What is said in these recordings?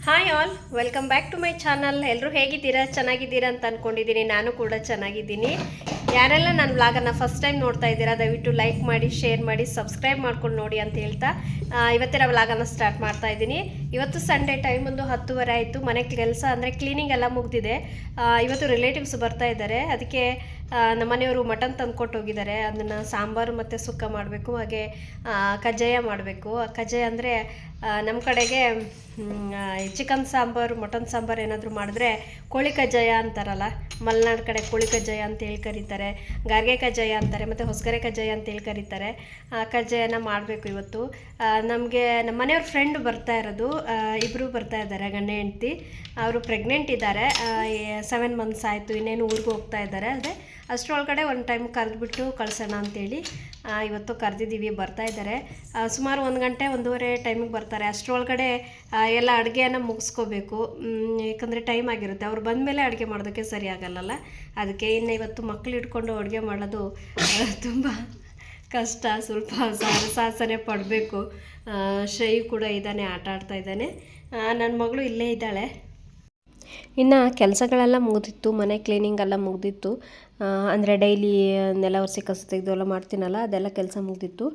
Hi all, welcome back to my channel. ಎಲ್ಲರೂ ಹೇಗಿದ್ದೀರಾ? ಚೆನ್ನಾಗಿದ್ದೀರಾ ಅಂತ ಅಂದ್ಕೊಂಡಿದ್ದೀನಿ. ನಾನು ಕೂಡ ಚೆನ್ನಾಗಿದ್ದೀನಿ. ಯಾರೆಲ್ಲ ನನ್ನ ವ್ಲಾಗನ್ನು ಫಸ್ಟ್ ಟೈಮ್ ನೋಡ್ತಾ ಇದ್ದೀರಾ, ದಯವಿಟ್ಟು ಲೈಕ್ ಮಾಡಿ, ಶೇರ್ ಮಾಡಿ, ಸಬ್ಸ್ಕ್ರೈಬ್ ಮಾಡ್ಕೊಂಡು ನೋಡಿ ಅಂತ ಹೇಳ್ತಾ ಇವತ್ತಿನ ವ್ಲಾಗನ್ನು ಸ್ಟಾರ್ಟ್ ಮಾಡ್ತಾ ಇದ್ದೀನಿ. ಇವತ್ತು ಸಂಡೇ, ಟೈಮ್ ಒಂದು 10:30 ಆಯಿತು. ಮನೆ ಕೆಲಸ ಅಂದರೆ ಕ್ಲೀನಿಂಗ್ ಎಲ್ಲ ಮುಗಿದಿದೆ. ಇವತ್ತು ರಿಲೇಟಿವ್ಸ್ ಬರ್ತಾ ಇದ್ದಾರೆ. ಅದಕ್ಕೆ ನಮ್ಮ ಮನೆಯವರು ಮಟನ್ ತಂದುಕೊಟ್ಟು ಹೋಗಿದ್ದಾರೆ. ಅದನ್ನು ಸಾಂಬಾರು ಮತ್ತು ಸುಕ್ಕ ಮಾಡಬೇಕು, ಹಾಗೆ ಕಜ್ಜಾಯ ಮಾಡಬೇಕು. ಕಜ್ಜಾಯ ಅಂದರೆ ನಮ್ಮ ಕಡೆಗೆ ಚಿಕನ್ ಸಾಂಬಾರು, ಮಟನ್ ಸಾಂಬಾರು ಏನಾದರೂ ಮಾಡಿದ್ರೆ ಕೋಳಿ ಕಜ್ಜಾಯ ಅಂತಾರಲ್ಲ, ಮಲೆನಾಡು ಕಡೆ ಕೋಳಿ ಕಜ್ಜಾಯ ಅಂತೇಳಿ ಕರೀತಾರೆ, ಗಾರ್ಗೆ ಕಜ್ಜಾಯ ಅಂತಾರೆ, ಮತ್ತು ಹೊಸಗರೆ ಕಜ್ಜಾಯ ಅಂತೇಳಿ ಕರೀತಾರೆ. ಕಜ್ಜಾಯನ ಮಾಡಬೇಕು ಇವತ್ತು. ನಮಗೆ ನಮ್ಮ ಮನೆಯವ್ರ ಫ್ರೆಂಡ್ ಬರ್ತಾ ಇರೋದು, ಇಬ್ಬರು ಬರ್ತಾ ಇದ್ದಾರೆ, ಗಂಡ ಹೆಂಡ್ತಿ. ಅವರು ಪ್ರೆಗ್ನೆಂಟ್ ಇದ್ದಾರೆ, 7 ಮಂತ್ಸ್ ಆಯಿತು. ಇನ್ನೇನು ಊರಿಗೆ ಹೋಗ್ತಾ ಇದ್ದಾರೆ. ಅದೇ ಅಷ್ಟರೊಳಗಡೆ ಒಂದು ಟೈಮ್ ಕರೆದ್ಬಿಟ್ಟು ಕಳ್ಸೋಣ ಅಂತೇಳಿ ಇವತ್ತು ಕರೆದಿದ್ದೀವಿ. ಬರ್ತಾ ಇದ್ದಾರೆ. ಸುಮಾರು 1 ಗಂಟೆ 1:30 ಟೈಮಿಗೆ ಬರ್ತಾರೆ. ಅಷ್ಟರೊಳಗಡೆ ಎಲ್ಲ ಅಡುಗೆಯನ್ನು ಮುಗಿಸ್ಕೋಬೇಕು, ಯಾಕಂದರೆ ಟೈಮ್ ಆಗಿರುತ್ತೆ. ಅವ್ರು ಬಂದಮೇಲೆ ಅಡುಗೆ ಮಾಡೋದಕ್ಕೆ ಸರಿ ಆಗಲ್ಲಲ್ಲ. ಅದಕ್ಕೆ ಇನ್ನು ಇವತ್ತು ಮಕ್ಕಳು ಇಟ್ಕೊಂಡು ಅಡುಗೆ ಮಾಡೋದು ತುಂಬ ಕಷ್ಟ. ಸ್ವಲ್ಪ ಸಾಹಸನೆ ಪಡಬೇಕು. ಶ್ರೇಯು ಕೂಡ ಇದ್ದಾನೆ, ಆಟ ಆಡ್ತಾ ಇದ್ದಾನೆ. ನನ್ನ ಮಗಳು ಇಲ್ಲೇ ಇದ್ದಾಳೆ. ಇನ್ನು ಕೆಲಸಗಳೆಲ್ಲ ಮುಗಿದಿತ್ತು, ಮನೆ ಕ್ಲೀನಿಂಗ್ ಎಲ್ಲ ಮುಗಿದಿತ್ತು. ಅಂದರೆ ಡೈಲಿ ನೆಲ ಒರೆಸಿ ಕಸ ತೆಗೆದು ಮಾಡ್ತೀನಲ್ಲ, ಅದೆಲ್ಲ ಕೆಲಸ ಮುಗಿದಿತ್ತು.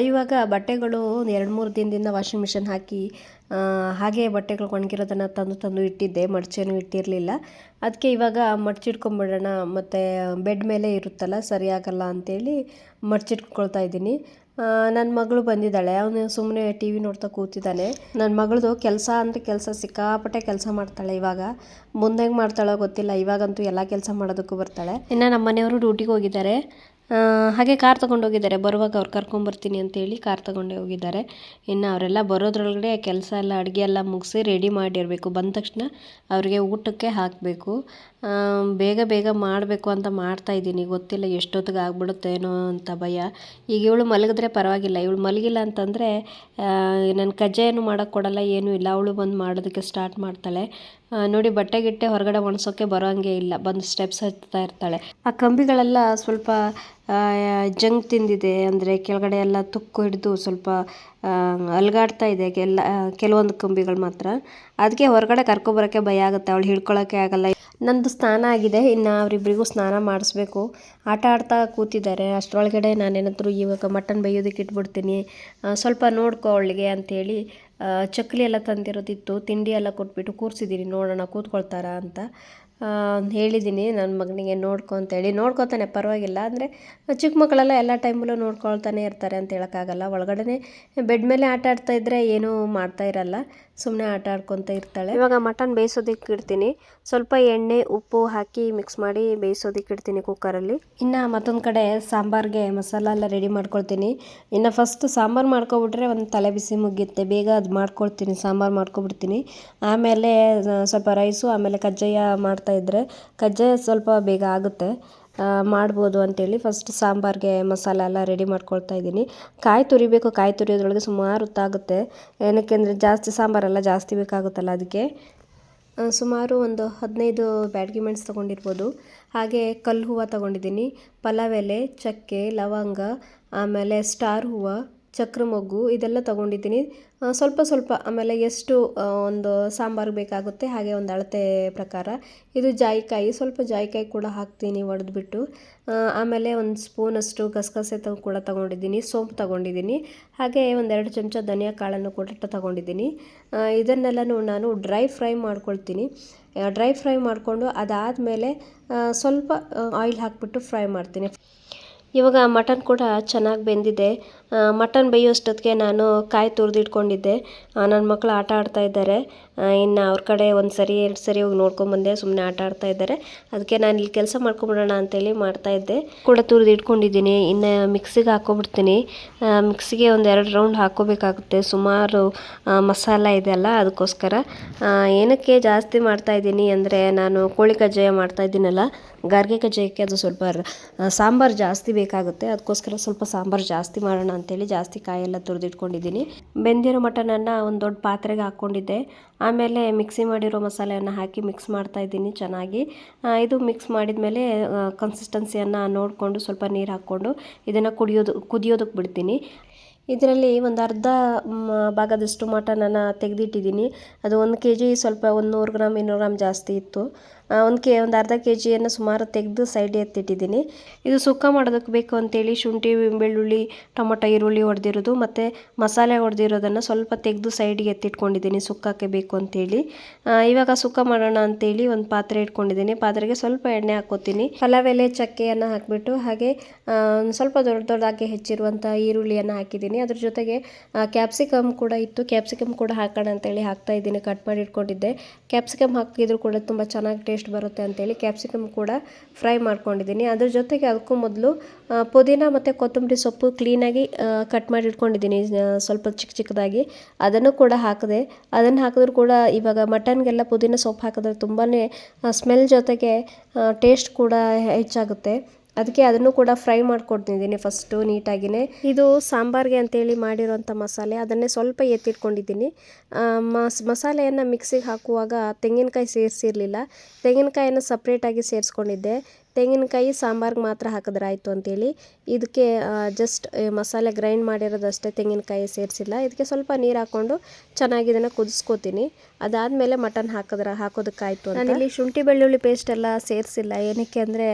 ಇವಾಗ ಬಟ್ಟೆಗಳು 2-3 ದಿನದಿಂದ ವಾಷಿಂಗ್ ಮಿಷಿನ್ ಹಾಕಿ ಹಾಗೆ ಬಟ್ಟೆಗಳು ಒಣಗಿರೋದನ್ನು ತಂದು ಇಟ್ಟಿದ್ದೆ, ಮಡ್ಚೇನೂ ಇಟ್ಟಿರಲಿಲ್ಲ. ಅದಕ್ಕೆ ಇವಾಗ ಮಡ್ಚಿಟ್ಕೊಂಬಿಡೋಣ, ಮತ್ತು ಬೆಡ್ ಮೇಲೆ ಇರುತ್ತಲ್ಲ, ಸರಿಯಾಗಲ್ಲ ಅಂಥೇಳಿ ಮಡ್ಚಿಟ್ಕೊಳ್ತಾ ಇದ್ದೀನಿ. ನನ್ನ ಮಗಳು ಬಂದಿದ್ದಾಳೆ, ಅವನು ಸುಮ್ಮನೆ ಟಿ ವಿ ನೋಡ್ತಾ ಕೂತಿದ್ದಾನೆ. ನನ್ನ ಮಗಳದು ಕೆಲಸ ಅಂದರೆ ಕೆಲಸ, ಸಿಕ್ಕಾಪಟ್ಟೆ ಕೆಲಸ ಮಾಡ್ತಾಳೆ. ಇವಾಗ ಮುಂದೆ ಹೆಂಗೆ ಮಾಡ್ತಾಳೋ ಗೊತ್ತಿಲ್ಲ, ಇವಾಗಂತೂ ಎಲ್ಲ ಕೆಲಸ ಮಾಡೋದಕ್ಕೂ ಬರ್ತಾಳೆ. ಇನ್ನು ನಮ್ಮ ಮನೆಯವರು ಡ್ಯೂಟಿಗೆ ಹೋಗಿದ್ದಾರೆ. ಹಾಗೆ ಕಾರ್ ತೊಗೊಂಡೋಗಿದ್ದಾರೆ. ಬರುವಾಗ ಅವ್ರು ಕರ್ಕೊಂಬರ್ತೀನಿ ಅಂತೇಳಿ ಕಾರ್ ತೊಗೊಂಡೇ ಹೋಗಿದ್ದಾರೆ. ಇನ್ನು ಅವರೆಲ್ಲ ಬರೋದ್ರೊಳಗಡೆ ಕೆಲಸ ಎಲ್ಲ, ಅಡುಗೆ ಎಲ್ಲ ಮುಗಿಸಿ ರೆಡಿ ಮಾಡಿರಬೇಕು. ಬಂದ ತಕ್ಷಣ ಅವರಿಗೆ ಊಟಕ್ಕೆ ಹಾಕಬೇಕು. ಬೇಗ ಬೇಗ ಮಾಡಬೇಕು ಅಂತ ಮಾಡ್ತಾಯಿದ್ದೀನಿ. ಗೊತ್ತಿಲ್ಲ ಎಷ್ಟೊತ್ತಿಗೆ ಆಗ್ಬಿಡುತ್ತೇನೋ ಅಂತ ಭಯ. ಈಗ ಇವಳು ಮಲಗಿದ್ರೆ ಪರವಾಗಿಲ್ಲ, ಇವಳು ಮಲಗಿಲ್ಲ ಅಂತಂದರೆ ನನ್ನ ಕಜ್ಜಾಯನೂ ಮಾಡೋಕ್ಕೆ ಕೊಡಲ್ಲ, ಏನೂ ಇಲ್ಲ. ಅವಳು ಬಂದು ಮಾಡೋದಕ್ಕೆ ಸ್ಟಾರ್ಟ್ ಮಾಡ್ತಾಳೆ. ನೋಡಿ, ಬಟ್ಟೆ ಗಿಟ್ಟೆ ಹೊರಗಡೆ ಒಣಸೋಕ್ಕೆ ಬರೋ ಹಂಗೆ ಇಲ್ಲ, ಬಂದು ಸ್ಟೆಪ್ಸ್ ಹತ್ತಾ ಇರ್ತಾಳೆ. ಆ ಕಂಬಿಗಳೆಲ್ಲ ಸ್ವಲ್ಪ ಜಂಗ್ ತಿಂದಿದೆ, ಅಂದರೆ ಕೆಳಗಡೆ ಎಲ್ಲ ತುಕ್ಕು ಹಿಡಿದು ಸ್ವಲ್ಪ ಅಲ್ಗಾಡ್ತಾ ಇದೆ ಕೆಲವೊಂದು ಕಂಬಿಗಳು ಮಾತ್ರ. ಅದಕ್ಕೆ ಹೊರಗಡೆ ಕರ್ಕೊಬರೋಕ್ಕೆ ಭಯ ಆಗುತ್ತೆ, ಅವಳು ಹಿಡ್ಕೊಳ್ಳೋಕ್ಕೆ ಆಗಲ್ಲ. ನಂದು ಸ್ನಾನ ಆಗಿದೆ, ಇನ್ನು ಅವರಿಬ್ಬರಿಗೂ ಸ್ನಾನ ಮಾಡಿಸ್ಬೇಕು. ಆಟ ಆಡ್ತಾ ಕೂತಿದ್ದಾರೆ. ಅಷ್ಟರೊಳಗಡೆ ನಾನೇನಾದರೂ ಇವಾಗ ಮಟನ್ ಬೇಯೋದಕ್ಕೆ ಇಟ್ಬಿಡ್ತೀನಿ, ಸ್ವಲ್ಪ ನೋಡ್ಕೊ ಅವಳಿಗೆ ಅಂಥೇಳಿ ಚಕ್ಕಲಿ ಎಲ್ಲ ತಂದಿರೋದಿತ್ತು, ತಿಂಡಿ ಎಲ್ಲ ಕೊಟ್ಬಿಟ್ಟು ಕೂರಿಸಿದ್ದೀನಿ, ನೋಡೋಣ ಕೂತ್ಕೊಳ್ತಾರಾ ಅಂತ ಹೇಳಿದ್ದೀನಿ ನನ್ನ ಮಗನಿಗೆ. ನೋಡ್ಕೊ ಅಂತೇಳಿ ನೋಡ್ಕೊತಾನೆ, ಪರವಾಗಿಲ್ಲ. ಅಂದರೆ ಚಿಕ್ಕ ಮಕ್ಕಳೆಲ್ಲ ಎಲ್ಲ ಟೈಮಲ್ಲೂ ನೋಡ್ಕೊಳ್ತಾನೆ ಇರ್ತಾರೆ ಅಂತ ಹೇಳೋಕ್ಕಾಗಲ್ಲ. ಒಳಗಡೆ ಬೆಡ್ ಮೇಲೆ ಆಟ ಆಡ್ತಾ ಇದ್ದರೆ ಏನೂ ಮಾಡ್ತಾ ಇರಲ್ಲ, ಸುಮ್ಮನೆ ಆಟ ಆಡ್ಕೊತ ಇರ್ತಾಳೆ. ಇವಾಗ ಮಟನ್ ಬೇಯಿಸೋದಕ್ಕೆ ಇಡ್ತೀನಿ. ಸ್ವಲ್ಪ ಎಣ್ಣೆ ಉಪ್ಪು ಹಾಕಿ ಮಿಕ್ಸ್ ಮಾಡಿ ಬೇಯಿಸೋದಕ್ಕೆ ಇಡ್ತೀನಿ ಕುಕ್ಕರಲ್ಲಿ. ಇನ್ನು ಮತ್ತೊಂದು ಕಡೆ ಸಾಂಬಾರಿಗೆ ಮಸಾಲ ಎಲ್ಲ ರೆಡಿ ಮಾಡ್ಕೊಳ್ತೀನಿ. ಇನ್ನು ಫಸ್ಟ್ ಸಾಂಬಾರು ಮಾಡ್ಕೊಬಿಟ್ರೆ ಒಂದು ತಲೆ ಬಿಸಿ ಮುಗಿಯುತ್ತೆ, ಬೇಗ ಅದು ಮಾಡ್ಕೊಳ್ತೀನಿ, ಸಾಂಬಾರು ಮಾಡ್ಕೊಬಿಡ್ತೀನಿ. ಆಮೇಲೆ ಸ್ವಲ್ಪ ರೈಸು, ಆಮೇಲೆ ಕಜ್ಜಾಯ ಮಾಡ್ತಾಯಿದ್ರೆ ಕಜ್ಜಾಯ ಸ್ವಲ್ಪ ಬೇಗ ಆಗುತ್ತೆ, ಮಾಡ್ಬೋದು ಅಂತೇಳಿ ಫಸ್ಟ್ ಸಾಂಬಾರಿಗೆ ಮಸಾಲೆ ಎಲ್ಲ ರೆಡಿ ಮಾಡ್ಕೊಳ್ತಾ ಇದ್ದೀನಿ. ಕಾಯಿ ತುರಿಬೇಕು, ಕಾಯಿ ತುರಿಯೋದ್ರೊಳಗೆ ಸುಮಾರು ಹೊತ್ತಾಗುತ್ತೆ. ಏನಕ್ಕೆ ಅಂದರೆ ಜಾಸ್ತಿ ಸಾಂಬಾರೆಲ್ಲ ಜಾಸ್ತಿ ಬೇಕಾಗುತ್ತಲ್ಲ, ಅದಕ್ಕೆ ಸುಮಾರು ಒಂದು 15 ಬ್ಯಾಡಗಿ ಮೆಣಸು ತೊಗೊಂಡಿರ್ಬೋದು. ಹಾಗೆ ಕಲ್ಲು ಹೂವು ತೊಗೊಂಡಿದ್ದೀನಿ, ಪಲಾವ್ ಎಲೆ, ಚಕ್ಕೆ, ಲವಂಗ, ಆಮೇಲೆ ಸ್ಟಾರ್ ಹೂವು, ಚಕ್ರ ಮೊಗ್ಗು, ಇದೆಲ್ಲ ತೊಗೊಂಡಿದ್ದೀನಿ. ಸ್ವಲ್ಪ ಸ್ವಲ್ಪ, ಆಮೇಲೆ ಎಷ್ಟು ಒಂದು ಸಾಂಬಾರು ಬೇಕಾಗುತ್ತೆ ಹಾಗೆ ಒಂದು ಅಳತೆ ಪ್ರಕಾರ. ಇದು ಜಾಯಿಕಾಯಿ, ಸ್ವಲ್ಪ ಜಾಯಿಕಾಯಿ ಕೂಡ ಹಾಕ್ತೀನಿ ಒಡೆದ್ಬಿಟ್ಟು. ಆಮೇಲೆ ಒಂದು ಸ್ಪೂನಷ್ಟು ಗಸಗಸೆ ಕೂಡ ತೊಗೊಂಡಿದ್ದೀನಿ, ಸೋಂಪು ತೊಗೊಂಡಿದ್ದೀನಿ, ಹಾಗೆ 1-2 ಚಮಚ ಧನಿಯಾ ಕಾಳನ್ನು ಕೂಡ ತೊಗೊಂಡಿದ್ದೀನಿ. ಇದನ್ನೆಲ್ಲನೂ ನಾನು ಡ್ರೈ ಫ್ರೈ ಮಾಡ್ಕೊಳ್ತೀನಿ. ಡ್ರೈ ಫ್ರೈ ಮಾಡಿಕೊಂಡು ಅದಾದಮೇಲೆ ಸ್ವಲ್ಪ ಆಯಿಲ್ ಹಾಕಿಬಿಟ್ಟು ಫ್ರೈ ಮಾಡ್ತೀನಿ. ಇವಾಗ ಮಟನ್ ಕೂಡ ಚೆನ್ನಾಗಿ ಬೆಂದಿದೆ. ಮಟನ್ ಬೇಯೋಷ್ಟೊತ್ತಿಗೆ ನಾನು ಕಾಯಿ ತುರಿದಿಟ್ಕೊಂಡಿದ್ದೆ. ನನ್ನ ಮಕ್ಕಳು ಆಟ ಆಡ್ತಾ ಇದ್ದಾರೆ. ಇನ್ನು ಅವ್ರ ಕಡೆ 1 ಸರಿ 2 ಸರಿ ಹೋಗಿ ನೋಡ್ಕೊಂಬಂದೆ, ಸುಮ್ಮನೆ ಆಟ ಆಡ್ತಾ ಇದ್ದಾರೆ. ಅದಕ್ಕೆ ನಾನು ಇಲ್ಲಿ ಕೆಲಸ ಮಾಡ್ಕೊಂಬಿಡೋಣ ಅಂತೇಳಿ ಮಾಡ್ತಾಯಿದ್ದೆ. ಕೂಡ ತುರಿದಿಟ್ಕೊಂಡಿದ್ದೀನಿ. ಇನ್ನು ಮಿಕ್ಸಿಗೆ ಹಾಕ್ಕೊಬಿಡ್ತೀನಿ. ಮಿಕ್ಸಿಗೆ 1-2 ರೌಂಡ್ ಹಾಕ್ಕೋಬೇಕಾಗುತ್ತೆ, ಸುಮಾರು ಮಸಾಲ ಇದೆಯಲ್ಲ, ಅದಕ್ಕೋಸ್ಕರ. ಏನಕ್ಕೆ ಜಾಸ್ತಿ ಮಾಡ್ತಾಯಿದ್ದೀನಿ ಅಂದರೆ, ನಾನು ಕೋಳಿ ಕಜ್ಜಾಯ ಮಾಡ್ತಾಯಿದ್ದೀನಲ್ಲ, ಗಾರ್ಗೆ ಕಜ್ಜಾಯಕ್ಕೆ ಅದು ಸ್ವಲ್ಪ ಸಾಂಬಾರು ಜಾಸ್ತಿ ಬೇಕಾಗುತ್ತೆ, ಅದಕ್ಕೋಸ್ಕರ ಸ್ವಲ್ಪ ಸಾಂಬಾರು ಜಾಸ್ತಿ ಮಾಡೋಣ ಅಂತೇಳಿ ಜಾಸ್ತಿ ಕಾಯೆಲ್ಲ ತುರಿದಿಟ್ಕೊಂಡಿದ್ದೀನಿ. ಬೆಂದಿರೋ ಮಟನನ್ನು ಒಂದು ದೊಡ್ಡ ಪಾತ್ರೆಗೆ ಹಾಕ್ಕೊಂಡಿದ್ದೆ. ಆಮೇಲೆ ಮಿಕ್ಸಿ ಮಾಡಿರೋ ಮಸಾಲೆಯನ್ನು ಹಾಕಿ ಮಿಕ್ಸ್ ಮಾಡ್ತಾಯಿದ್ದೀನಿ ಚೆನ್ನಾಗಿ. ಇದು ಮಿಕ್ಸ್ ಮಾಡಿದ ಮೇಲೆ ಕನ್ಸಿಸ್ಟೆನ್ಸಿಯನ್ನು ನೋಡಿಕೊಂಡು ಸ್ವಲ್ಪ ನೀರು ಹಾಕ್ಕೊಂಡು ಇದನ್ನು ಕುದಿಯೋದಕ್ಕೆ ಬಿಡ್ತೀನಿ. ಇದರಲ್ಲಿ ಒಂದು ಅರ್ಧ ಭಾಗದಷ್ಟು ಮಟನನ್ನು ತೆಗೆದಿಟ್ಟಿದ್ದೀನಿ. ಅದು 1 kg ಸ್ವಲ್ಪ 100 ಗ್ರಾಮ್ 200 ಗ್ರಾಮ್ ಜಾಸ್ತಿ ಇತ್ತು. ಒಂದು ಅರ್ಧ kgಯನ್ನು ಸುಮಾರು ತೆಗೆದು ಸೈಡ್ ಎತ್ತಿಟ್ಟಿದ್ದೀನಿ. ಇದು ಸುಕ್ಕ ಮಾಡೋದಕ್ಕೆ ಬೇಕು ಅಂತೇಳಿ ಶುಂಠಿ, ಬೆಳ್ಳುಳ್ಳಿ, ಟೊಮೊಟೊ, ಈರುಳ್ಳಿ ಹೊಡೆದಿರೋದು ಮತ್ತು ಮಸಾಲೆ ಹೊಡೆದಿರೋದನ್ನು ಸ್ವಲ್ಪ ತೆಗೆದು ಸೈಡಿಗೆ ಎತ್ತಿಟ್ಕೊಂಡಿದ್ದೀನಿ ಸುಕ್ಕಕ್ಕೆ ಬೇಕು ಅಂತೇಳಿ. ಇವಾಗ ಸುಕ್ಕ ಮಾಡೋಣ ಅಂತೇಳಿ ಒಂದು ಪಾತ್ರೆ ಇಟ್ಕೊಂಡಿದ್ದೀನಿ. ಪಾತ್ರೆಗೆ ಸ್ವಲ್ಪ ಎಣ್ಣೆ ಹಾಕ್ಕೋತೀನಿ. ಪಲಾವ್ ಎಲೆ, ಚಕ್ಕೆಯನ್ನು ಹಾಕಿಬಿಟ್ಟು ಹಾಗೆ ಸ್ವಲ್ಪ ದೊಡ್ಡದಾಗಿ ಹೆಚ್ಚಿರುವಂಥ ಈರುಳ್ಳಿಯನ್ನು ಹಾಕಿದ್ದೀನಿ. ಅದ್ರ ಜೊತೆಗೆ ಕ್ಯಾಪ್ಸಿಕಮ್ ಕೂಡ ಇತ್ತು. ಕ್ಯಾಪ್ಸಿಕಮ್ ಕೂಡ ಹಾಕೋಣ ಅಂತೇಳಿ ಹಾಕ್ತಾಯಿದ್ದೀನಿ. ಕಟ್ ಮಾಡಿ ಇಟ್ಕೊಂಡಿದ್ದೆ. ಕ್ಯಾಪ್ಸಿಕಮ್ ಹಾಕಿದ್ರು ಕೂಡ ತುಂಬ ಚೆನ್ನಾಗಿ ಟೇಸ್ಟ್ ಬರುತ್ತೆ ಅಂತೇಳಿ ಕ್ಯಾಪ್ಸಿಕಮ್ ಕೂಡ ಫ್ರೈ ಮಾಡ್ಕೊಂಡಿದ್ದೀನಿ. ಅದ್ರ ಜೊತೆಗೆ ಅದಕ್ಕೂ ಮೊದಲು ಪುದೀನ ಮತ್ತು ಕೊತ್ತಂಬರಿ ಸೊಪ್ಪು ಕ್ಲೀನಾಗಿ ಕಟ್ ಮಾಡಿ ಇಟ್ಕೊಂಡಿದ್ದೀನಿ ಸ್ವಲ್ಪ ಚಿಕ್ಕದಾಗಿ. ಅದನ್ನು ಕೂಡ ಹಾಕಿದೆ. ಅದನ್ನು ಹಾಕಿದ್ರು ಕೂಡ ಇವಾಗ ಮಟನ್ಗೆಲ್ಲ ಪುದೀನ ಸೊಪ್ಪು ಹಾಕಿದ್ರೆ ತುಂಬಾ ಸ್ಮೆಲ್ ಜೊತೆಗೆ ಟೇಸ್ಟ್ ಕೂಡ ಹೆಚ್ಚಾಗುತ್ತೆ. ಅದಕ್ಕೆ ಅದನ್ನು ಕೂಡ ಫ್ರೈ ಮಾಡ್ಕೊಡ್ತಿದ್ದೀನಿ ಫಸ್ಟು ನೀಟಾಗಿಯೇ. ಇದು ಸಾಂಬಾರಿಗೆ ಅಂತೇಳಿ ಮಾಡಿರೋಂಥ ಮಸಾಲೆ, ಅದನ್ನೇ ಸ್ವಲ್ಪ ಎತ್ತಿಟ್ಕೊಂಡಿದ್ದೀನಿ. ಮಸಾಲೆಯನ್ನು ಮಿಕ್ಸಿಗೆ ಹಾಕುವಾಗ ತೆಂಗಿನಕಾಯಿ ಸೇರಿಸಿರಲಿಲ್ಲ. ತೆಂಗಿನಕಾಯನ್ನು ಸಪ್ರೇಟಾಗಿ ಸೇರಿಸ್ಕೊಂಡಿದ್ದೆ. ತೆಂಗಿನಕಾಯಿ ಸಾಂಬಾರ್ಗೆ ಮಾತ್ರ ಹಾಕಿದ್ರೆ ಆಯಿತು ಅಂತೇಳಿ ಇದಕ್ಕೆ ಜಸ್ಟ್ ಮಸಾಲೆ ಗ್ರೈಂಡ್ ಮಾಡಿರೋದಷ್ಟೇ, ತೆಂಗಿನಕಾಯಿ ಸೇರಿಸಿಲ್ಲ. ಇದಕ್ಕೆ ಸ್ವಲ್ಪ ನೀರು ಹಾಕ್ಕೊಂಡು ಚೆನ್ನಾಗಿ ಇದನ್ನು ಕುದಿಸ್ಕೋತೀನಿ. ಅದಾದಮೇಲೆ ಮಟನ್ ಹಾಕೋದಕ್ಕಾಯಿತು ಅಂತ. ನಾನಿಲ್ಲಿ ಶುಂಠಿ ಬೆಳ್ಳುಳ್ಳಿ ಪೇಸ್ಟ್ ಎಲ್ಲ ಸೇರಿಸಿಲ್ಲ. ಏನಕ್ಕೆ ಅಂದರೆ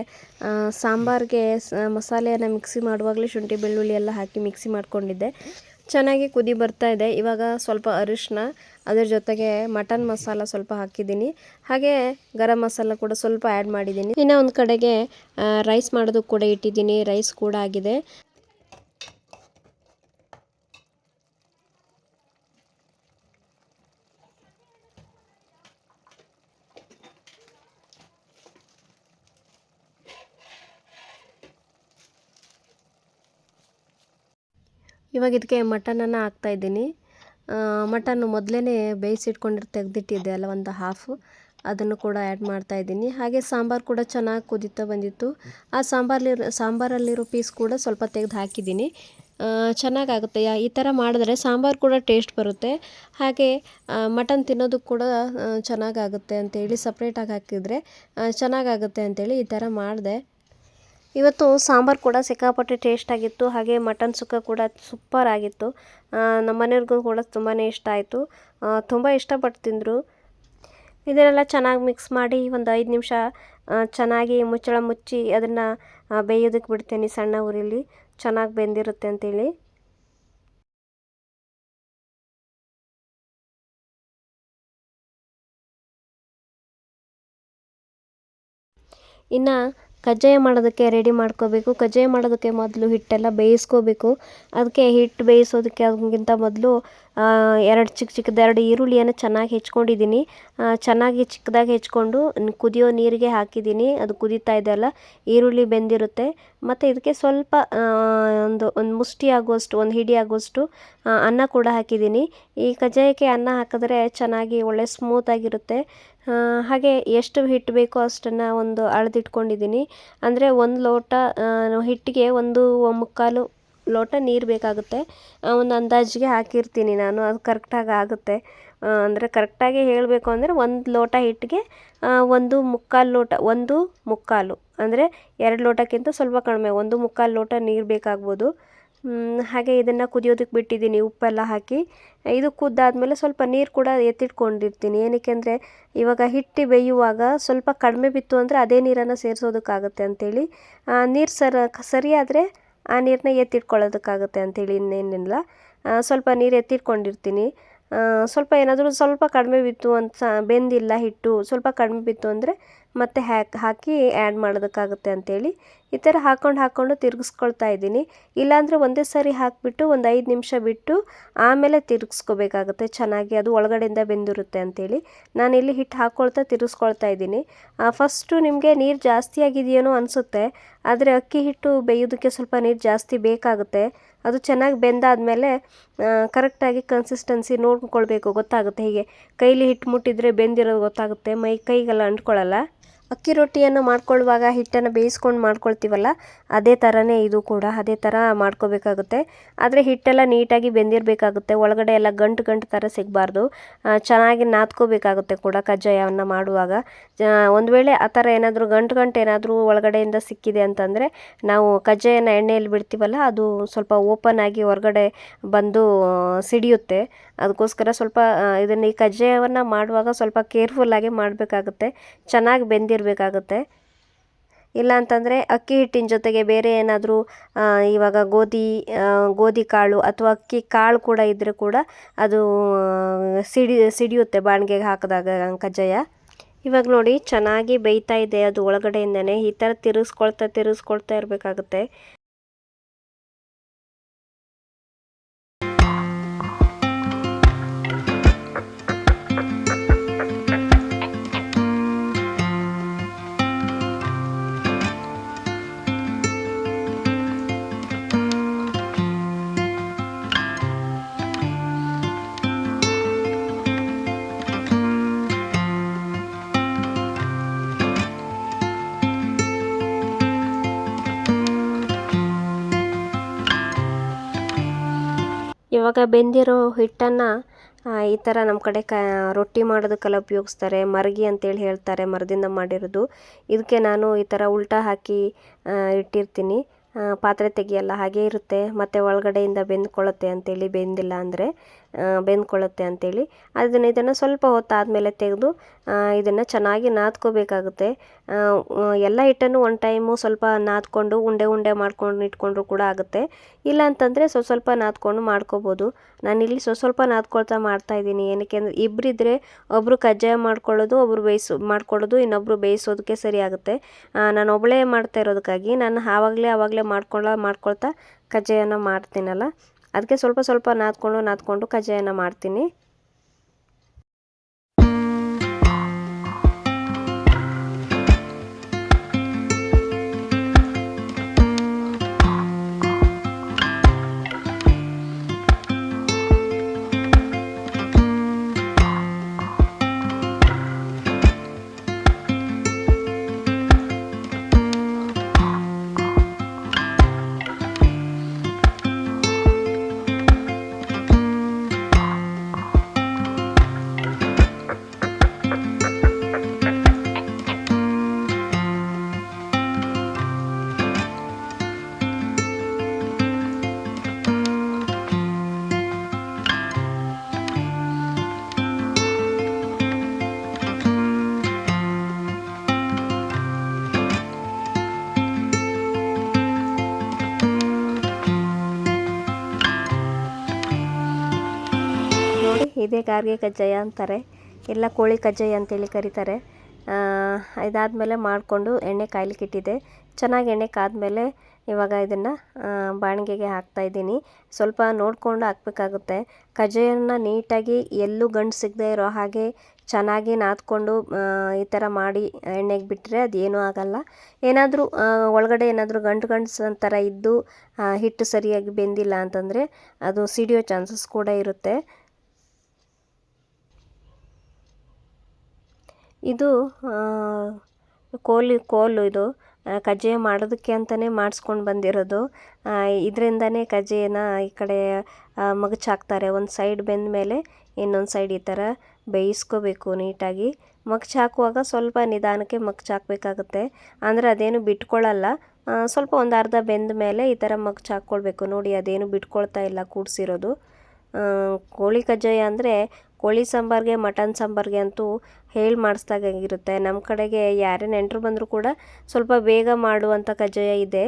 ಸಾಂಬಾರಿಗೆ ಮಸಾಲೆಯನ್ನು ಮಿಕ್ಸಿ ಮಾಡುವಾಗಲೇ ಶುಂಠಿ ಬೆಳ್ಳುಳ್ಳಿ ಎಲ್ಲ ಹಾಕಿ ಮಿಕ್ಸಿ ಮಾಡ್ಕೊಂಡಿದ್ದೆ. ಚೆನ್ನಾಗಿ ಕುದಿ ಬರ್ತಾ ಇದೆ. ಇವಾಗ ಸ್ವಲ್ಪ ಅರಿಶಿನ, ಅದರ ಜೊತೆಗೆ ಮಟನ್ ಮಸಾಲ ಸ್ವಲ್ಪ ಹಾಕಿದ್ದೀನಿ. ಹಾಗೆ ಗರಂ ಮಸಾಲ ಕೂಡ ಸ್ವಲ್ಪ ಆ್ಯಡ್ ಮಾಡಿದ್ದೀನಿ. ಇನ್ನು ಒಂದು ಕಡೆಗೆ ರೈಸ್ ಮಾಡೋದಕ್ಕೆ ಕೂಡ ಇಟ್ಟಿದ್ದೀನಿ. ರೈಸ್ ಕೂಡ ಆಗಿದೆ. ಇವಾಗ ಇದಕ್ಕೆ ಮಟನನ್ನು ಹಾಕ್ತಾಯಿದ್ದೀನಿ. ಮಟನ್ನು ಮೊದಲೇ ತೆಗೆದಿಟ್ಟಿದ್ದೆ ಅಲ್ಲ, ಒಂದು ಹಾಫು ಅದನ್ನು ಕೂಡ ಆ್ಯಡ್ ಮಾಡ್ತಾಯಿದ್ದೀನಿ. ಹಾಗೆ ಸಾಂಬಾರು ಕೂಡ ಚೆನ್ನಾಗಿ ಕುದೀತಾ ಬಂದಿತ್ತು. ಆ ಸಾಂಬಾರಲ್ಲಿರೋ ಪೀಸ್ ಕೂಡ ಸ್ವಲ್ಪ ತೆಗೆದು ಹಾಕಿದ್ದೀನಿ. ಚೆನ್ನಾಗಾಗುತ್ತೆ. ಈ ಥರ ಮಾಡಿದ್ರೆ ಸಾಂಬಾರು ಕೂಡ ಟೇಸ್ಟ್ ಬರುತ್ತೆ. ಹಾಗೆ ಮಟನ್ ತಿನ್ನೋದಕ್ಕೆ ಕೂಡ ಚೆನ್ನಾಗಾಗುತ್ತೆ ಅಂತೇಳಿ ಸಪ್ರೇಟಾಗಿ ಹಾಕಿದರೆ ಚೆನ್ನಾಗಾಗುತ್ತೆ ಅಂತೇಳಿ ಈ ಥರ ಮಾಡಿದೆ. ಇವತ್ತು ಸಾಂಬಾರು ಕೂಡ ಸಿಕ್ಕಾಪಟ್ಟೆ ಟೇಸ್ಟಾಗಿತ್ತು. ಹಾಗೆ ಮಟನ್ ಸುಕ್ಕ ಕೂಡ ಸೂಪರ್ ಆಗಿತ್ತು. ನಮ್ಮ ಮನೆಯವ್ರಿಗೂ ಕೂಡ ತುಂಬಾ ಇಷ್ಟ ಆಯಿತು. ತುಂಬ ಇಷ್ಟಪಟ್ಟು ತಿಂದರು. ಇದನ್ನೆಲ್ಲ ಚೆನ್ನಾಗಿ ಮಿಕ್ಸ್ ಮಾಡಿ ಒಂದು 5 ನಿಮಿಷ ಚೆನ್ನಾಗಿ ಮುಚ್ಚಳ ಮುಚ್ಚಿ ಅದನ್ನು ಬೇಯೋದಕ್ಕೆ ಬಿಡ್ತೀನಿ ಸಣ್ಣ ಉರಿಲಿ, ಚೆನ್ನಾಗಿ ಬೆಂದಿರುತ್ತೆ ಅಂತೇಳಿ. ಇನ್ನು ಕಜ್ಜಾಯ ಮಾಡೋದಕ್ಕೆ ರೆಡಿ ಮಾಡ್ಕೋಬೇಕು. ಕಜ್ಜಾಯ ಮಾಡೋದಕ್ಕೆ ಮೊದಲು ಹಿಟ್ಟೆಲ್ಲ ಬೇಯಿಸ್ಕೋಬೇಕು. ಅದಕ್ಕೆ ಹಿಟ್ಟು ಬೇಯಿಸೋದಕ್ಕೆ ಅದಕ್ಕಿಂತ ಮೊದಲು 2 ಈರುಳ್ಳಿಯನ್ನು ಚೆನ್ನಾಗಿ ಹೆಚ್ಕೊಂಡಿದ್ದೀನಿ. ಚೆನ್ನಾಗಿ ಚಿಕ್ಕದಾಗಿ ಹೆಚ್ಕೊಂಡು ಕುದಿಯೋ ನೀರಿಗೆ ಹಾಕಿದ್ದೀನಿ. ಅದು ಕುದೀತಾ ಇದೆಯಲ್ಲ, ಈರುಳ್ಳಿ ಬೆಂದಿರುತ್ತೆ. ಮತ್ತು ಇದಕ್ಕೆ ಸ್ವಲ್ಪ ಒಂದು ಮುಷ್ಟಿ ಆಗುವಷ್ಟು, ಒಂದು ಹಿಡಿ ಆಗುವಷ್ಟು ಅನ್ನ ಕೂಡ ಹಾಕಿದ್ದೀನಿ. ಈ ಕಜ್ಜಾಯಕ್ಕೆ ಅನ್ನ ಹಾಕಿದ್ರೆ ಚೆನ್ನಾಗಿ ಒಳ್ಳೆ ಸ್ಮೂತಾಗಿರುತ್ತೆ. ಹಾಗೆ ಎಷ್ಟು ಹಿಟ್ಟು ಬೇಕೋ ಅಷ್ಟನ್ನು ಒಂದು ಅಳೆದಿಟ್ಕೊಂಡಿದ್ದೀನಿ. ಅಂದರೆ 1 ಲೋಟ ಹಿಟ್ಟಿಗೆ 1.25 ಲೋಟ ನೀರು ಬೇಕಾಗುತ್ತೆ. ಒಂದು ಅಂದಾಜಿಗೆ ಹಾಕಿರ್ತೀನಿ ನಾನು, ಅದು ಕರೆಕ್ಟಾಗಿ ಆಗುತ್ತೆ. ಅಂದರೆ ಕರೆಕ್ಟಾಗಿ ಹೇಳಬೇಕು ಅಂದರೆ 1 ಲೋಟ ಹಿಟ್ಟಿಗೆ 1.25 ಲೋಟ, 1.25 ಅಂದರೆ 2 ಲೋಟಕ್ಕಿಂತ ಸ್ವಲ್ಪ ಕಡಿಮೆ, 1.25 ಲೋಟ ನೀರು ಬೇಕಾಗ್ಬೋದು. ಹಾಗೆ ಇದನ್ನು ಕುದಿಯೋದಕ್ಕೆ ಬಿಟ್ಟಿದ್ದೀನಿ ಉಪ್ಪೆಲ್ಲ ಹಾಕಿ. ಇದು ಕುದ್ದಾದಮೇಲೆ ಸ್ವಲ್ಪ ನೀರು ಕೂಡ ಎತ್ತಿಟ್ಕೊಂಡಿರ್ತೀನಿ. ಏನಕ್ಕೆ ಅಂದರೆ ಇವಾಗ ಹಿಟ್ಟು ಬೇಯುವಾಗ ಸ್ವಲ್ಪ ಕಡಿಮೆ ಬಿತ್ತು ಅಂದರೆ ಅದೇ ನೀರನ್ನು ಸೇರಿಸೋದಕ್ಕಾಗುತ್ತೆ ಅಂಥೇಳಿ. ನೀರು ಸರಿಯಾದರೆ ಆ ನೀರನ್ನ ಎತ್ತಿಟ್ಕೊಳ್ಳೋದಕ್ಕಾಗುತ್ತೆ ಅಂಥೇಳಿ, ಇನ್ನೇನಿಲ್ಲ. ಸ್ವಲ್ಪ ನೀರು ಎತ್ತಿಟ್ಕೊಂಡಿರ್ತೀನಿ. ಸ್ವಲ್ಪ ಕಡಿಮೆ ಬಿತ್ತು ಅಂತ, ಬೆಂದಿಲ್ಲ ಹಿಟ್ಟು ಸ್ವಲ್ಪ ಕಡಿಮೆ ಬಿತ್ತು ಅಂದರೆ ಮತ್ತೆ ಹಾಕಿ ಆ್ಯಡ್ ಮಾಡೋದಕ್ಕಾಗುತ್ತೆ ಅಂಥೇಳಿ ಈ ಥರ ಹಾಕ್ಕೊಂಡು ತಿರುಗಿಸ್ಕೊಳ್ತಾ ಇದ್ದೀನಿ. ಇಲ್ಲಾಂದರೆ ಒಂದೇ ಸಾರಿ ಹಾಕಿಬಿಟ್ಟು ಒಂದು 5 ನಿಮಿಷ ಬಿಟ್ಟು ಆಮೇಲೆ ತಿರುಗಿಸ್ಕೋಬೇಕಾಗುತ್ತೆ ಚೆನ್ನಾಗಿ, ಅದು ಒಳಗಡೆಯಿಂದ ಬೆಂದಿರುತ್ತೆ ಅಂಥೇಳಿ. ನಾನಿಲ್ಲಿ ಹಿಟ್ಟು ಹಾಕ್ಕೊಳ್ತಾ ತಿರುಗಿಸ್ಕೊಳ್ತಾ ಇದ್ದೀನಿ. ಫಸ್ಟು ನಿಮಗೆ ನೀರು ಜಾಸ್ತಿ ಆಗಿದೆಯೇನೋ ಅನಿಸುತ್ತೆ, ಆದರೆ ಅಕ್ಕಿ ಹಿಟ್ಟು ಬೇಯೋದಕ್ಕೆ ಸ್ವಲ್ಪ ನೀರು ಜಾಸ್ತಿ ಬೇಕಾಗುತ್ತೆ. ಅದು ಚೆನ್ನಾಗಿ ಬೆಂದಾದಮೇಲೆ ಕರೆಕ್ಟಾಗಿ ಕನ್ಸಿಸ್ಟೆನ್ಸಿ ನೋಡ್ಕೊಳ್ಬೇಕು, ಗೊತ್ತಾಗುತ್ತೆ. ಹೀಗೆ ಕೈಲಿ ಹಿಟ್ಟು ಮುಟ್ಟಿದರೆ ಬೆಂದಿರೋದು ಗೊತ್ತಾಗುತ್ತೆ, ಕೈಗೆಲ್ಲ ಅಂಟ್ಕೊಳ್ಳಲ್ಲ. ಅಕ್ಕಿ ರೊಟ್ಟಿಯನ್ನು ಮಾಡ್ಕೊಳ್ಳುವಾಗ ಹಿಟ್ಟನ್ನು ಬೇಯಿಸ್ಕೊಂಡು ಮಾಡ್ಕೊಳ್ತೀವಲ್ಲ, ಅದೇ ಥರನೇ ಇದು ಕೂಡ ಅದೇ ಥರ ಮಾಡ್ಕೋಬೇಕಾಗುತ್ತೆ. ಆದರೆ ಹಿಟ್ಟೆಲ್ಲ ನೀಟಾಗಿ ಬೆಂದಿರಬೇಕಾಗುತ್ತೆ, ಒಳಗಡೆ ಎಲ್ಲ ಗಂಟು ಗಂಟು ಥರ ಸಿಗಬಾರ್ದು. ಚೆನ್ನಾಗಿ ನಾದ್ಕೋಬೇಕಾಗುತ್ತೆ ಕೂಡ ಕಜ್ಜಾಯವನ್ನು ಮಾಡುವಾಗ. ಒಂದು ವೇಳೆ ಆ ಥರ ಏನಾದರೂ ಗಂಟು ಗಂಟು ಏನಾದರೂ ಒಳಗಡೆಯಿಂದ ಸಿಕ್ಕಿದೆ ಅಂತಂದರೆ ನಾವು ಕಜ್ಜಾಯನ ಎಣ್ಣೆಯಲ್ಲಿ ಬಿಡ್ತೀವಲ್ಲ, ಅದು ಸ್ವಲ್ಪ ಓಪನ್ ಆಗಿ ಹೊರಗಡೆ ಬಂದು ಸಿಡಿಯುತ್ತೆ. ಅದಕ್ಕೋಸ್ಕರ ಸ್ವಲ್ಪ ಇದನ್ನು ಈ ಕಜ್ಜಾಯವನ್ನು ಮಾಡುವಾಗ ಸ್ವಲ್ಪ ಕೇರ್ಫುಲ್ಲಾಗಿ ಮಾಡಬೇಕಾಗುತ್ತೆ, ಚೆನ್ನಾಗಿ ಬೆಂದಿರಬೇಕಾಗುತ್ತೆ. ಇಲ್ಲ ಅಂತಂದರೆ ಅಕ್ಕಿ ಹಿಟ್ಟಿನ ಜೊತೆಗೆ ಬೇರೆ ಏನಾದರೂ ಇವಾಗ ಗೋಧಿ ಕಾಳು ಅಥವಾ ಅಕ್ಕಿ ಕಾಳು ಕೂಡ ಇದ್ದರೆ ಕೂಡ ಅದು ಸಿಡಿಯುತ್ತೆ ಬಾಣಗೆಗೆ ಹಾಕಿದಾಗ ಕಜ್ಜಾಯ. ಇವಾಗ ನೋಡಿ ಚೆನ್ನಾಗಿ ಬೇಯ್ತಾ ಇದೆ ಅದು ಒಳಗಡೆಯಿಂದನೇ. ಈ ಥರ ತಿರುಗಿಸ್ಕೊಳ್ತಾ ಇರಬೇಕಾಗುತ್ತೆ. ಇವಾಗ ಬೆಂದಿರೋ ಹಿಟ್ಟನ್ನು ಈ ಥರ ನಮ್ಮ ಕಡೆ ರೊಟ್ಟಿ ಮಾಡೋದಕ್ಕೆಲ್ಲ ಉಪಯೋಗಿಸ್ತಾರೆ. ಮರಗಿ ಅಂತೇಳಿ ಹೇಳ್ತಾರೆ, ಮರದಿಂದ ಮಾಡಿರೋದು. ಇದಕ್ಕೆ ನಾನು ಈ ಥರ ಉಲ್ಟಾ ಹಾಕಿ ಇಟ್ಟಿರ್ತೀನಿ. ಪಾತ್ರೆ ತೆಗಿಯಲ್ಲ, ಹಾಗೇ ಇರುತ್ತೆ. ಮತ್ತು ಒಳಗಡೆಯಿಂದ ಬೆಂದ್ಕೊಳ್ಳುತ್ತೆ ಅಂತೇಳಿ, ಬೆಂದಿಲ್ಲ ಅಂದರೆ ಬೆಂದ್ಕೊಳ್ಳುತ್ತೆ ಅಂತೇಳಿ ಇದನ್ನು ಸ್ವಲ್ಪ ಹೊತ್ತಾದಮೇಲೆ ತೆಗೆದು ಇದನ್ನು ಚೆನ್ನಾಗಿ ನಾದ್ಕೋಬೇಕಾಗುತ್ತೆ. ಎಲ್ಲ ಹಿಟ್ಟನ್ನು ಒಂದು ಟೈಮು ಸ್ವಲ್ಪ ನಾದ್ಕೊಂಡು ಉಂಡೆ ಮಾಡ್ಕೊಂಡು ಇಟ್ಕೊಂಡ್ರು ಕೂಡ ಆಗುತ್ತೆ. ಇಲ್ಲ ಅಂತಂದರೆ ಸ್ವಲ್ಪ ನಾದ್ಕೊಂಡು ಮಾಡ್ಕೋಬೋದು. ನಾನಿಲ್ಲಿ ಸ್ವಲ್ಪ ನಾದ್ಕೊಳ್ತಾ ಮಾಡ್ತಾಯಿದ್ದೀನಿ. ಏನಕ್ಕೆ ಅಂದರೆ ಇಬ್ಬರಿದ್ರೆ ಒಬ್ಬರು ಕಜ್ಜಾಯ ಮಾಡ್ಕೊಳ್ಳೋದು, ಒಬ್ಬರು ಮಾಡ್ಕೊಳ್ಳೋದು, ಇನ್ನೊಬ್ಬರು ಬೇಯಿಸೋದಕ್ಕೆ ಸರಿ ಆಗುತ್ತೆ. ನಾನು ಒಬ್ಬಳೇ ಮಾಡ್ತಾ ಇರೋದಕ್ಕಾಗಿ ನಾನು ಆವಾಗಲೇ ಮಾಡ್ಕೊಳ್ತಾ ಕಜ್ಜಾಯನ ಮಾಡ್ತೀನಲ್ಲ, ಅದಕ್ಕೆ ಸ್ವಲ್ಪ ನಾದ್ಕೊಂಡು ಕಜ್ಜಾಯನ ಮಾಡ್ತೀನಿ. ನೋಡಿ, ಇದೇ ಗಾರ್ಗೆ ಕಜ್ಜಾಯ ಅಂತಾರೆ, ಎಲ್ಲ ಕೋಳಿ ಕಜ್ಜಾಯ ಅಂತೇಳಿ ಕರೀತಾರೆ. ಇದಾದಮೇಲೆ ಮಾಡಿಕೊಂಡು ಎಣ್ಣೆ ಕಾಯ್ಲಿಕ್ಕೆ ಇಟ್ಟಿದ್ದೆ. ಚೆನ್ನಾಗಿ ಎಣ್ಣೆ ಕಾದ್ಮೇಲೆ ಇವಾಗ ಇದನ್ನು ಬಾಣಗೆಗೆ ಹಾಕ್ತಾಯಿದ್ದೀನಿ. ಸ್ವಲ್ಪ ನೋಡಿಕೊಂಡು ಹಾಕಬೇಕಾಗುತ್ತೆ. ಕಜ್ಜಾಯನ ನೀಟಾಗಿ ಎಲ್ಲೂ ಗಂಟು ಸಿಗದೆ ಇರೋ ಹಾಗೆ ಚೆನ್ನಾಗಿ ನಾದ್ಕೊಂಡು ಈ ಥರ ಮಾಡಿ ಎಣ್ಣೆಗೆ ಬಿಟ್ಟರೆ ಅದೇನೂ ಆಗಲ್ಲ. ಏನಾದರೂ ಒಳಗಡೆ ಏನಾದರೂ ಗಂಟು ಥರ ಇದ್ದು ಹಿಟ್ಟು ಸರಿಯಾಗಿ ಬೆಂದಿಲ್ಲ ಅಂತಂದರೆ ಅದು ಸಿಡಿಯೋ ಚಾನ್ಸಸ್ ಕೂಡ ಇರುತ್ತೆ. ಇದು ಕೋಲು ಇದು ಕಜ್ಜಾಯ ಮಾಡೋದಕ್ಕೆ ಅಂತಲೇ ಮಾಡಿಸ್ಕೊಂಡು ಬಂದಿರೋದು. ಇದರಿಂದನೇ ಕಜ್ಜಾಯನ ಈ ಕಡೆ ಮಗಚಾಕ್ತಾರೆ. ಒಂದು ಸೈಡ್ ಬೆಂದ ಮೇಲೆ ಇನ್ನೊಂದು ಸೈಡ್ ಈ ಥರ ಬೇಯಿಸ್ಕೋಬೇಕು ನೀಟಾಗಿ. ಮಗಚಾಕುವಾಗ ಸ್ವಲ್ಪ ನಿಧಾನಕ್ಕೆ ಮಗಚಾಕಬೇಕಾಗುತ್ತೆ, ಅಂದರೆ ಅದೇನು ಬಿಟ್ಕೊಳ್ಳಲ್ಲ. ಸ್ವಲ್ಪ ಒಂದು ಅರ್ಧ ಬೆಂದ ಮೇಲೆ ಈ ಥರ ಮಗಚಾಕ್ಕೊಳ್ಬೇಕು. ನೋಡಿ, ಅದೇನು ಬಿಟ್ಕೊಳ್ತಾ ಇಲ್ಲ ಕೂಡಿಸಿರೋದು. ಕೋಳಿ ಕಜ್ಜಾಯ ಅಂದರೆ ಕೋಳಿ ಸಾಂಬಾರಿಗೆ, ಮಟನ್ ಸಾಂಬಾರಿಗೆ ಅಂತೂ ಹೇಳಿ ಮಾಡಿಸ್ದಾಗಿರುತ್ತೆ. ನಮ್ಮ ಕಡೆಗೆ ಯಾರೇ ನೆಂಟರು ಬಂದರೂ ಕೂಡ ಸ್ವಲ್ಪ ಬೇಗ ಮಾಡುವಂಥ ಕಜ್ಜಾಯ ಇದೆ.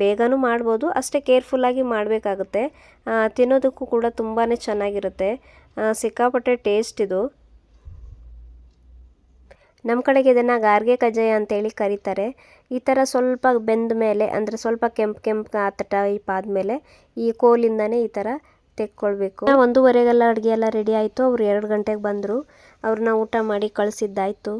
ಬೇಗನೂ ಮಾಡ್ಬೋದು, ಅಷ್ಟೇ ಕೇರ್ಫುಲ್ಲಾಗಿ ಮಾಡಬೇಕಾಗುತ್ತೆ. ತಿನ್ನೋದಕ್ಕೂ ಕೂಡ ತುಂಬಾ ಚೆನ್ನಾಗಿರುತ್ತೆ, ಸಿಕ್ಕಾಪಟ್ಟೆ ಟೇಸ್ಟ್ ಇದು. ನಮ್ಮ ಕಡೆಗೆ ಇದನ್ನು ಗಾರ್ಗೆ ಕಜ್ಜಾಯ ಅಂತೇಳಿ ಕರೀತಾರೆ. ಈ ಥರ ಸ್ವಲ್ಪ ಬೆಂದ ಮೇಲೆ, ಅಂದರೆ ಸ್ವಲ್ಪ ಕೆಂಪು ಟೈಪ್ ಆದಮೇಲೆ ಈ ಕೋಲಿಂದನೇ ಈ ಥರ ತೆಕ್ಕೊಳ್ಬೇಕು. 1:30ಗೆಲ್ಲ ಅಡುಗೆ ಎಲ್ಲ ರೆಡಿ ಆಯಿತು. ಅವರು 2 ಗಂಟೆಗೆ ಬಂದರು. ಅವ್ರನ್ನ ಊಟ ಮಾಡಿ ಕಳಿಸಿದ್ದಾಯಿತು.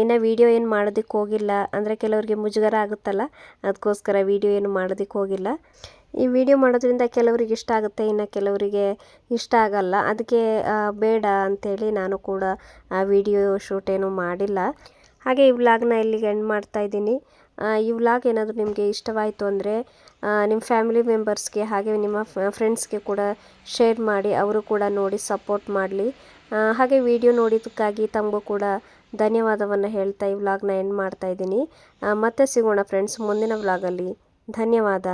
ಇನ್ನು ವೀಡಿಯೋ ಏನು ಮಾಡೋದಕ್ಕೆ ಹೋಗಿಲ್ಲ, ಅಂದರೆ ಕೆಲವರಿಗೆ ಮುಜುಗರ ಆಗುತ್ತಲ್ಲ, ಅದಕ್ಕೋಸ್ಕರ ವೀಡಿಯೋ ಏನು ಮಾಡೋದಕ್ಕೆ ಹೋಗಿಲ್ಲ. ಈ ವಿಡಿಯೋ ಮಾಡೋದ್ರಿಂದ ಕೆಲವರಿಗೆ ಇಷ್ಟ ಆಗುತ್ತೆ, ಇನ್ನು ಕೆಲವರಿಗೆ ಇಷ್ಟ ಆಗಲ್ಲ. ಅದಕ್ಕೆ ಬೇಡ ಅಂಥೇಳಿ ನಾನು ಕೂಡ ವಿಡಿಯೋ ಶೂಟೇನು ಮಾಡಿಲ್ಲ. ಹಾಗೆ ಈ ವ್ಲಾಗ್ನ ಇಲ್ಲಿಗೆ ಎಂಡ್ ಮಾಡ್ತಾ ಇದ್ದೀನಿ. ಈ ವ್ಲಾಗ್ ಏನಾದರೂ ನಿಮಗೆ ಇಷ್ಟವಾಯಿತು ಅಂದರೆ ನಿಮ್ಮ ಫ್ಯಾಮಿಲಿ ಮೆಂಬರ್ಸ್ಗೆ ಹಾಗೆ ನಿಮ್ಮ ಫ್ರೆಂಡ್ಸ್ಗೆ ಕೂಡ ಶೇರ್ ಮಾಡಿ, ಅವರು ಕೂಡ ನೋಡಿ ಸಪೋರ್ಟ್ ಮಾಡಲಿ. ಹಾಗೆ ವಿಡಿಯೋ ನೋಡಿದ್ದಕ್ಕಾಗಿ ತಮಗೂ ಕೂಡ ಧನ್ಯವಾದವನ್ನು ಹೇಳ್ತಾ ಈ ವ್ಲಾಗ್ನ ಎಂಡ್ ಮಾಡ್ತಾ ಇದ್ದೀನಿ. ಮತ್ತೆ ಸಿಗೋಣ ಫ್ರೆಂಡ್ಸ್ ಮುಂದಿನ ವ್ಲಾಗಲ್ಲಿ. ಧನ್ಯವಾದ.